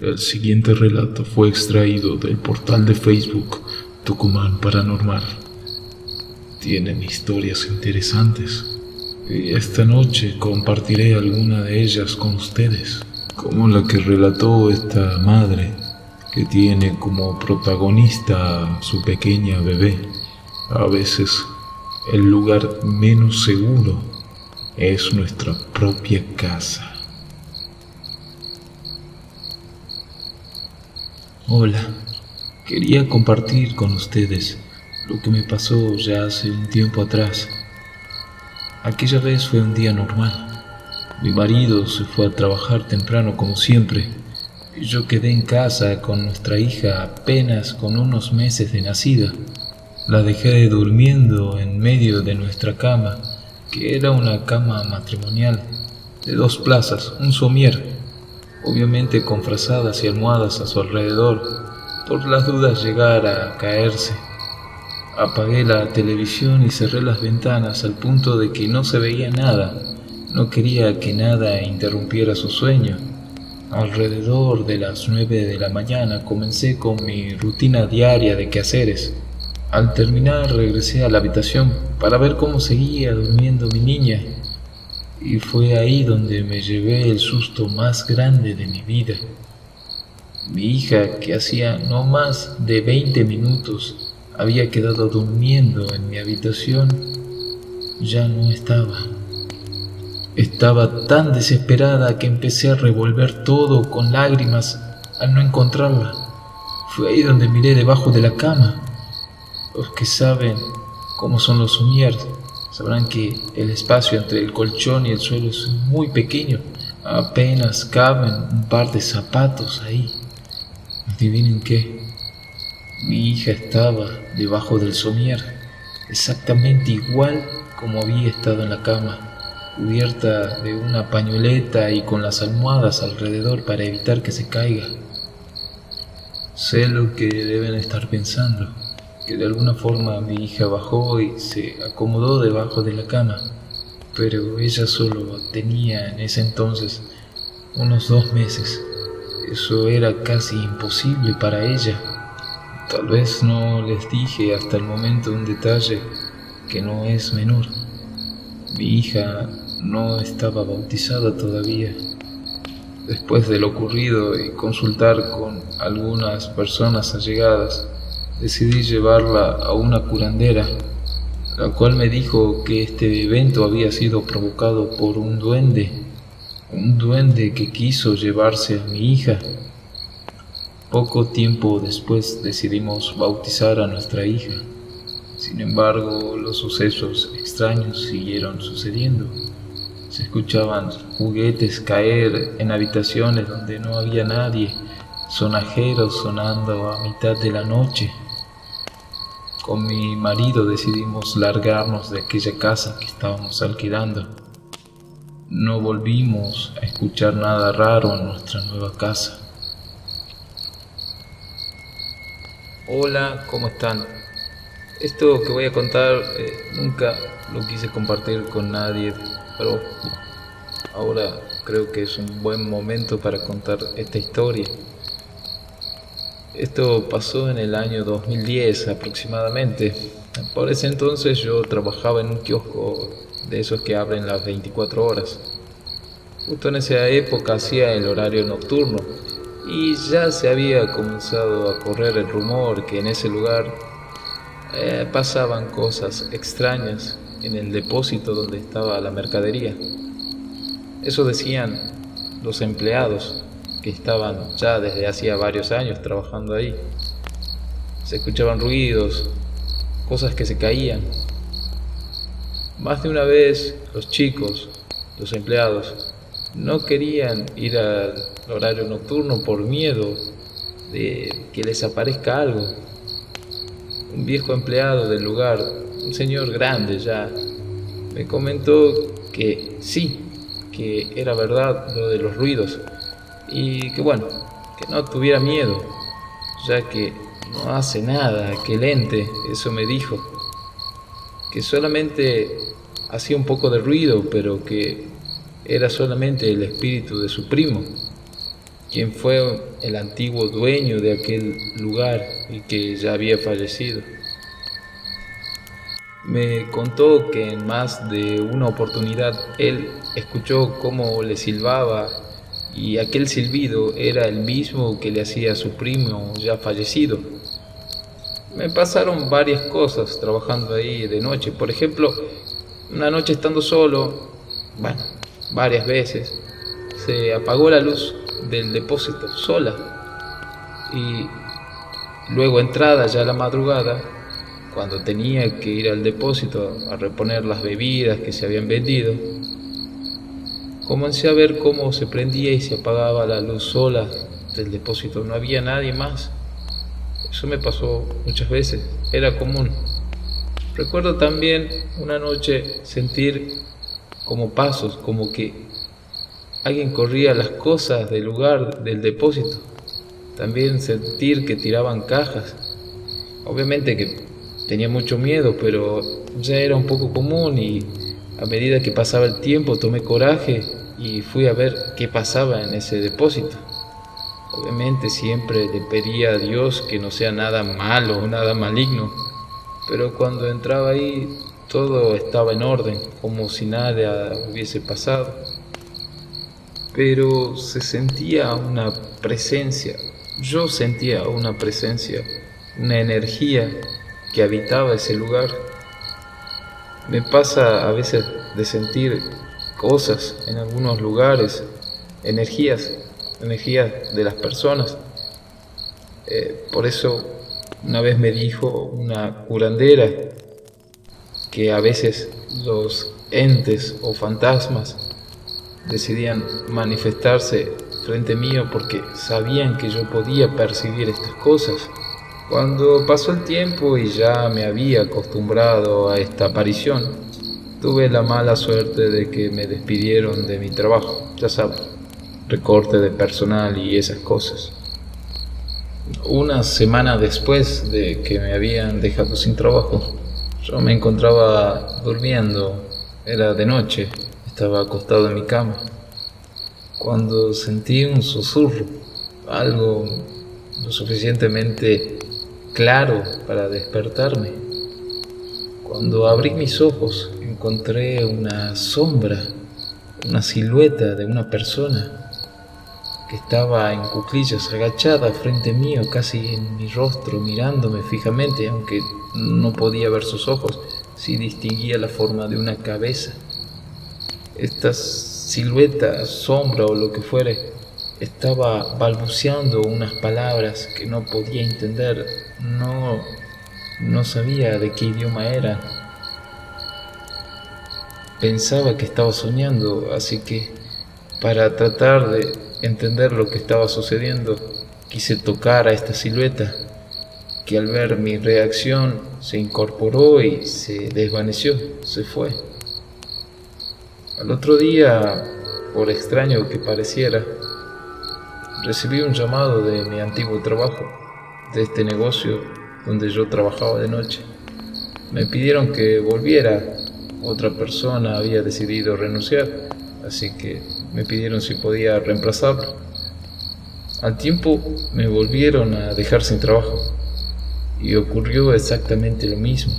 El siguiente relato fue extraído del portal de Facebook Tucumán Paranormal. Tienen historias interesantes y esta noche compartiré alguna de ellas con ustedes, como la que relató esta madre que tiene como protagonista a su pequeña bebé. A veces el lugar menos seguro es nuestra propia casa. Hola, quería compartir con ustedes lo que me pasó ya hace un tiempo atrás. Aquella vez fue un día normal. Mi marido se fue a trabajar temprano como siempre y yo quedé en casa con nuestra hija apenas con unos meses de nacida. La dejé durmiendo en medio de nuestra cama, que era una cama matrimonial de 2 plazas, un somier, obviamente con frazadas y almohadas a su alrededor, por las dudas llegara a caerse. Apagué la televisión y cerré las ventanas al punto de que no se veía nada. No quería que nada interrumpiera su sueño. Alrededor de las 9 de la mañana comencé con mi rutina diaria de quehaceres. Al terminar regresé a la habitación para ver cómo seguía durmiendo mi niña. Y fue ahí donde me llevé el susto más grande de mi vida. Mi hija, que hacía no más de 20 minutos había quedado durmiendo en mi habitación, ya no estaba. Estaba tan desesperada que empecé a revolver todo con lágrimas al no encontrarla. Fue ahí donde miré debajo de la cama. Los que saben cómo son los somiers sabrán que el espacio entre el colchón y el suelo es muy pequeño. Apenas caben un par de zapatos ahí. Adivinen qué. Mi hija estaba debajo del somier, exactamente igual como había estado en la cama, cubierta de una pañoleta y con las almohadas alrededor para evitar que se caiga. Sé lo que deben estar pensando, que de alguna forma mi hija bajó y se acomodó debajo de la cama, pero ella solo tenía en ese entonces unos 2 meses. Eso era casi imposible para ella. Tal vez no les dije hasta el momento un detalle que no es menor. Mi hija no estaba bautizada todavía. Después de lo ocurrido y consultar con algunas personas allegadas, decidí llevarla a una curandera, la cual me dijo que este evento había sido provocado por un duende que quiso llevarse a mi hija. Poco tiempo después decidimos bautizar a nuestra hija. Sin embargo, los sucesos extraños siguieron sucediendo. Se escuchaban juguetes caer en habitaciones donde no había nadie, sonajeros sonando a mitad de la noche. Con mi marido decidimos largarnos de aquella casa que estábamos alquilando. No volvimos a escuchar nada raro en nuestra nueva casa. Hola, ¿cómo están? Esto que voy a contar nunca lo quise compartir con nadie, pero ahora creo que es un buen momento para contar esta historia. Esto pasó en el año 2010 aproximadamente. Por ese entonces yo trabajaba en un kiosco de esos que abren las 24 horas. Justo en esa época hacía el horario nocturno y ya se había comenzado a correr el rumor que en ese lugar pasaban cosas extrañas en el depósito donde estaba la mercadería. Eso decían los empleados que estaban ya desde hacía varios años trabajando ahí. Se escuchaban ruidos, cosas que se caían. Más de una vez los chicos, los empleados, no querían ir al horario nocturno por miedo de que les aparezca algo. Un viejo empleado del lugar, un señor grande ya, me comentó que sí, que era verdad lo de los ruidos y que bueno, que no tuviera miedo, ya que no hace nada aquel ente, eso me dijo, que solamente hacía un poco de ruido, pero que era solamente el espíritu de su primo. quien fue el antiguo dueño de aquel lugar y que ya había fallecido. Me contó que en más de una oportunidad él escuchó cómo le silbaba y aquel silbido era el mismo que le hacía a su primo ya fallecido. Me pasaron varias cosas trabajando ahí de noche. Por ejemplo, una noche estando solo, bueno, varias veces, se apagó la luz del depósito sola y luego entrada ya la madrugada, cuando tenía que ir al depósito a reponer las bebidas que se habían vendido, comencé a ver cómo se prendía y se apagaba la luz sola del depósito. No había nadie más. Eso me pasó muchas veces, era común. Recuerdo también una noche sentir como pasos, como que alguien corría las cosas del lugar del depósito. También sentir que tiraban cajas. Obviamente que tenía mucho miedo, pero ya era un poco común y a medida que pasaba el tiempo tomé coraje y fui a ver qué pasaba en ese depósito. Obviamente siempre le pedía a Dios que no sea nada malo o nada maligno, pero cuando entraba ahí todo estaba en orden, como si nada hubiese pasado. Pero se sentía una presencia, yo sentía una presencia, una energía que habitaba ese lugar. Me pasa a veces de sentir cosas en algunos lugares, energías de las personas. Por eso una vez me dijo una curandera que a veces los entes o fantasmas decidían manifestarse frente mío porque sabían que yo podía percibir estas cosas. Cuando pasó el tiempo y ya me había acostumbrado a esta aparición, tuve la mala suerte de que me despidieron de mi trabajo, ya sabes, recorte de personal y esas cosas. Una semana después de que me habían dejado sin trabajo, yo me encontraba durmiendo, era de noche, estaba acostado en mi cama, cuando sentí un susurro, algo lo suficientemente claro para despertarme. Cuando abrí mis ojos, encontré una sombra, una silueta de una persona que estaba en cuclillas, agachada frente mío, casi en mi rostro, mirándome fijamente, aunque no podía ver sus ojos, sí distinguía la forma de una cabeza. Esta silueta, sombra o lo que fuere, estaba balbuceando unas palabras que no podía entender, no sabía de qué idioma eran. Pensaba que estaba soñando, así que para tratar de entender lo que estaba sucediendo, quise tocar a esta silueta, que al ver mi reacción se incorporó y se desvaneció, se fue. Al otro día, por extraño que pareciera, recibí un llamado de mi antiguo trabajo, de este negocio donde yo trabajaba de noche. Me pidieron que volviera, otra persona había decidido renunciar, así que me pidieron si podía reemplazarlo. Al tiempo me volvieron a dejar sin trabajo y ocurrió exactamente lo mismo.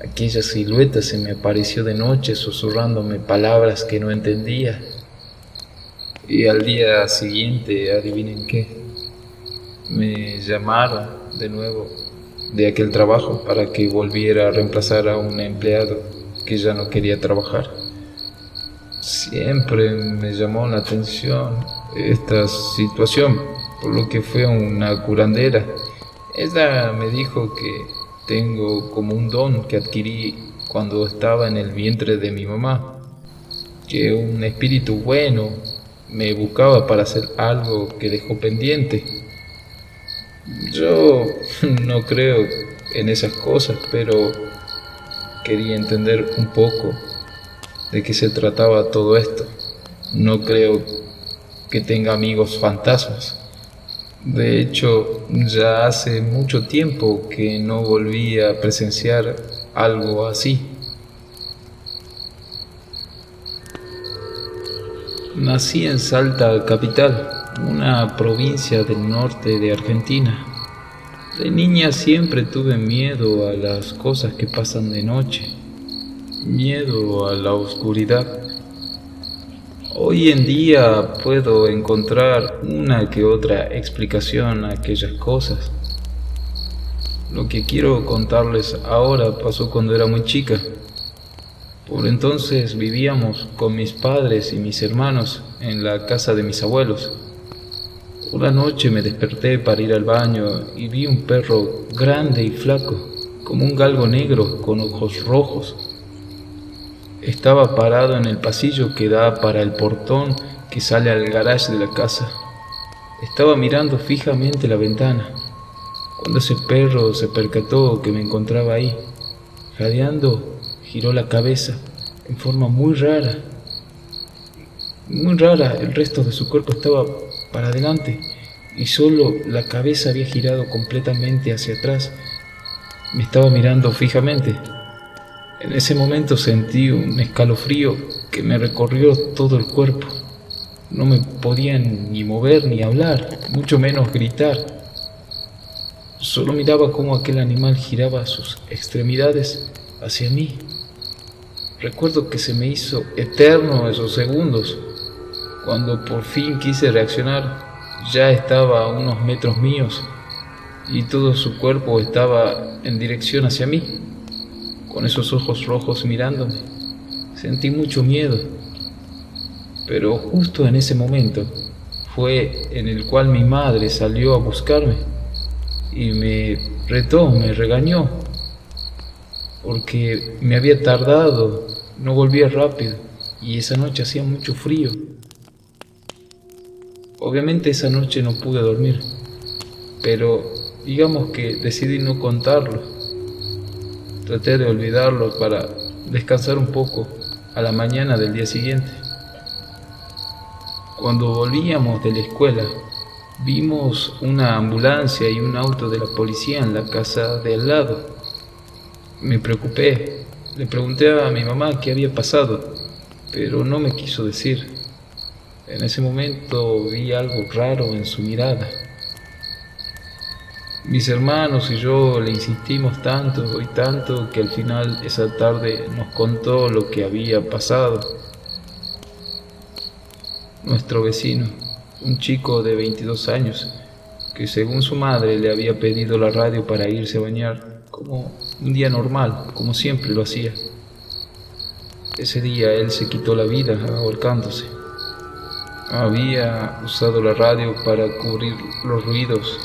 Aquella silueta se me apareció de noche susurrándome palabras que no entendía. Y al día siguiente, adivinen qué, me llamaron de nuevo de aquel trabajo para que volviera a reemplazar a un empleado que ya no quería trabajar. Siempre me llamó la atención esta situación, por lo que fue una curandera. Ella me dijo que tengo como un don que adquirí cuando estaba en el vientre de mi mamá, que un espíritu bueno me buscaba para hacer algo que dejó pendiente. Yo no creo en esas cosas, pero quería entender un poco de qué se trataba todo esto. No creo que tenga amigos fantasmas. De hecho, ya hace mucho tiempo que no volví a presenciar algo así. Nací en Salta capital, una provincia del norte de Argentina. De niña siempre tuve miedo a las cosas que pasan de noche, miedo a la oscuridad. Hoy en día puedo encontrar una que otra explicación a aquellas cosas. Lo que quiero contarles ahora pasó cuando era muy chica. Por entonces vivíamos con mis padres y mis hermanos en la casa de mis abuelos. Una noche me desperté para ir al baño y vi un perro grande y flaco, como un galgo negro con ojos rojos. Estaba parado en el pasillo que da para el portón que sale al garage de la casa. Estaba mirando fijamente la ventana, cuando ese perro se percató que me encontraba ahí. Jadeando, giró la cabeza en forma muy rara. El resto de su cuerpo estaba para adelante y solo la cabeza había girado completamente hacia atrás. Me estaba mirando fijamente. En ese momento sentí un escalofrío que me recorrió todo el cuerpo. No me podía ni mover ni hablar, mucho menos gritar. Solo miraba cómo aquel animal giraba sus extremidades hacia mí. Recuerdo que se me hizo eterno esos segundos. Cuando por fin quise reaccionar, ya estaba a unos metros míos y todo su cuerpo estaba en dirección hacia mí. Con esos ojos rojos mirándome, sentí mucho miedo, pero justo en ese momento fue en el cual mi madre salió a buscarme y me retó, me regañó, porque me había tardado, no volvía rápido y esa noche hacía mucho frío. Obviamente esa noche no pude dormir, pero digamos que decidí no contarlo. Traté de olvidarlo para descansar un poco a la mañana del día siguiente. Cuando volvíamos de la escuela, vimos una ambulancia y un auto de la policía en la casa de al lado. Me preocupé, le pregunté a mi mamá qué había pasado, pero no me quiso decir. En ese momento vi algo raro en su mirada. Mis hermanos y yo le insistimos tanto y tanto que al final esa tarde nos contó lo que había pasado. Nuestro vecino, un chico de 22 años, que según su madre le había pedido la radio para irse a bañar, como un día normal, como siempre lo hacía. Ese día él se quitó la vida ahorcándose. Había usado la radio para cubrir los ruidos.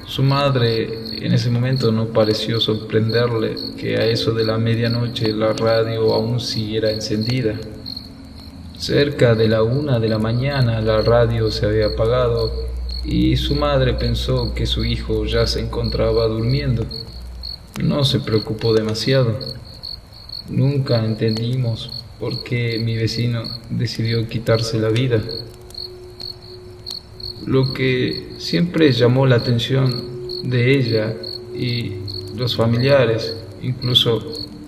Su madre en ese momento no pareció sorprenderle que a eso de la medianoche la radio aún siguiera encendida. Cerca de la 1 de la mañana la radio se había apagado y su madre pensó que su hijo ya se encontraba durmiendo. No se preocupó demasiado. Nunca entendimos por qué mi vecino decidió quitarse la vida. Lo que siempre llamó la atención de ella y los familiares, incluso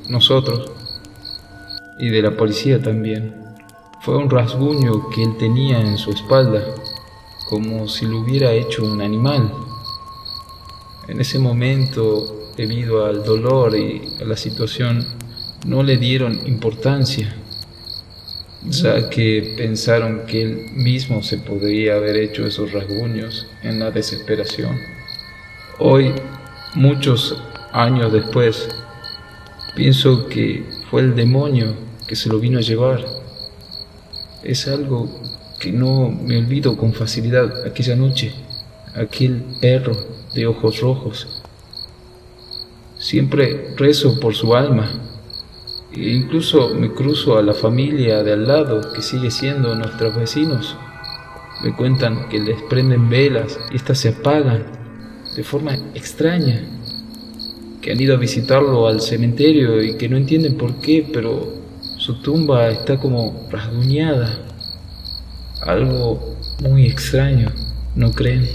nosotros, y de la policía también, fue un rasguño que él tenía en su espalda, como si lo hubiera hecho un animal. En ese momento, debido al dolor y a la situación, no le dieron importancia, ya que pensaron que él mismo se podría haber hecho esos rasguños en la desesperación. Hoy, muchos años después, pienso que fue el demonio que se lo vino a llevar. Es algo que no me olvido con facilidad. Aquella noche, aquel perro de ojos rojos. Siempre rezo por su alma. E incluso me cruzo a la familia de al lado, que sigue siendo nuestros vecinos. Me cuentan que les prenden velas y estas se apagan de forma extraña, que han ido a visitarlo al cementerio y que no entienden por qué, pero su tumba está como rasguñada. Algo muy extraño, ¿no creen?